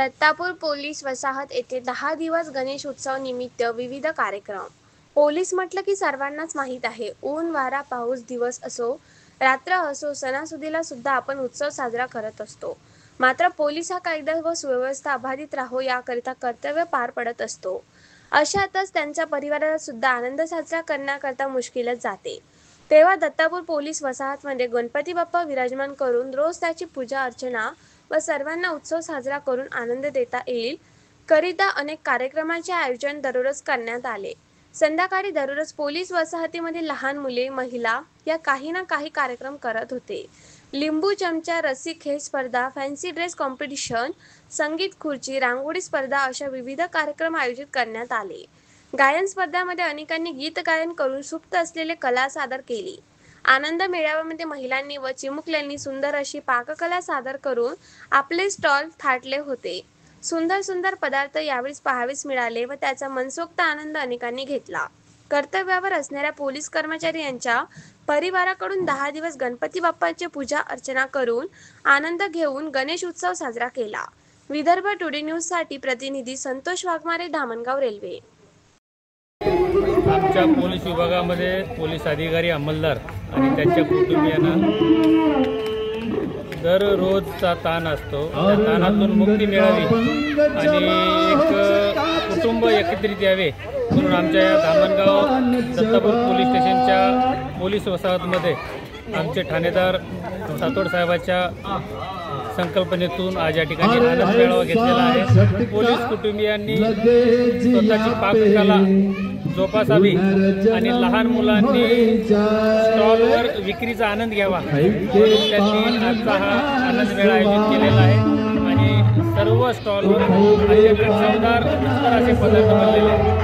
Dattapur police वसाहत येथे 10 दिवस गणेश उत्सव निमित्त विविध कार्यक्रम। पोलीस म्हटलं की सर्वांनाच माहीत आहे, ऊन वारा पाऊस दिवस असो रात्र असो सणासुदीला सुद्धा आपण उत्सव साजरा करत असतो। मात्र पोलीस हा कायदा व सुव्यवस्था अबाधित राहो याकरिता कर्तव्य पार पडत असतो। अशातच त्यांच्या परिवाराला सुद्धा आनंद साजरा करण्याकरता मुश्किलच जाते। तेव्हा दत्तापूर पोलीस वसाहतमध्ये गणपती बाप्पा विराजमान करून रोज त्याची पूजा अर्चना व सर्वांना उत्सव साजरा करून आनंद देता येईल करिता अनेक कार्यक्रमांचे आयोजन दररोज करण्यात आले। संध्याकाळी दररोज पोलीस वसाहतीमध्ये लहान मुले महिला या काही ना काही कार्यक्रम करत होते। लिंबू चमचा रस्सी खेळ स्पर्धा फॅन्सी ड्रेस कॉम्पिटिशन संगीत खुर्ची रांगोळी स्पर्धा अशा विविध कार्यक्रम आयोजित करण्यात आले। गायन स्पर्धामध्ये अनेकांनी गीत गायन करून सुप्त असलेले कला सादर केली। आनंद मेळाव्यामध्ये महिलांनी व चिमुकल्यांनी सुंदर अशी पाककला सादर करून आपले स्टॉल थाटले होते। सुंदर सुंदर पदार्थ यावेळी पाहावेस मिळाले व त्याचा मनसोक्त आनंद अनेकांनी घेतला। कर्तव्यावर असणाऱ्या पोलीस कर्मचारी यांच्या परिवाराकडून 10 दिवस गणपती बाप्पांची पूजा अर्चना करून आनंद घेऊन गणेश उत्सव साजरा केला। विदर्भ टुडे न्यूज साठी प्रतिनिधी संतोष वाघमारे, धामणगाव रेल्वे। आमच्या पोलीस विभागामध्ये पोलीस अधिकारी अंमलदार आणि त्यांच्या कुटुंबियांना दररोजचा ताण असतो। त्या ताणातून मुक्ती मिळावी आणि एक कुटुंब एकत्रित यावे म्हणून आमच्या धामणगाव दत्तापूर पोलीस स्टेशनच्या पोलीस वसाहतमध्ये आमचे ठाणेदार सातोड साहेबांच्या संकल्पनेतून आज या ठिकाणी आनंद मेळावा घेतलेला आहे। पोलीस कुटुंबियांनी स्वतःची पाककला जोपासावी आणि लहान मुलांनी स्टॉलवर विक्रीचा आनंद घ्यावा म्हणून त्यांनी आजचा हा आनंद मेळा आयोजित केलेला आहे आणि सर्व स्टॉलवर अत्यंत चवदार असे पदार्थ बनलेले आहेत।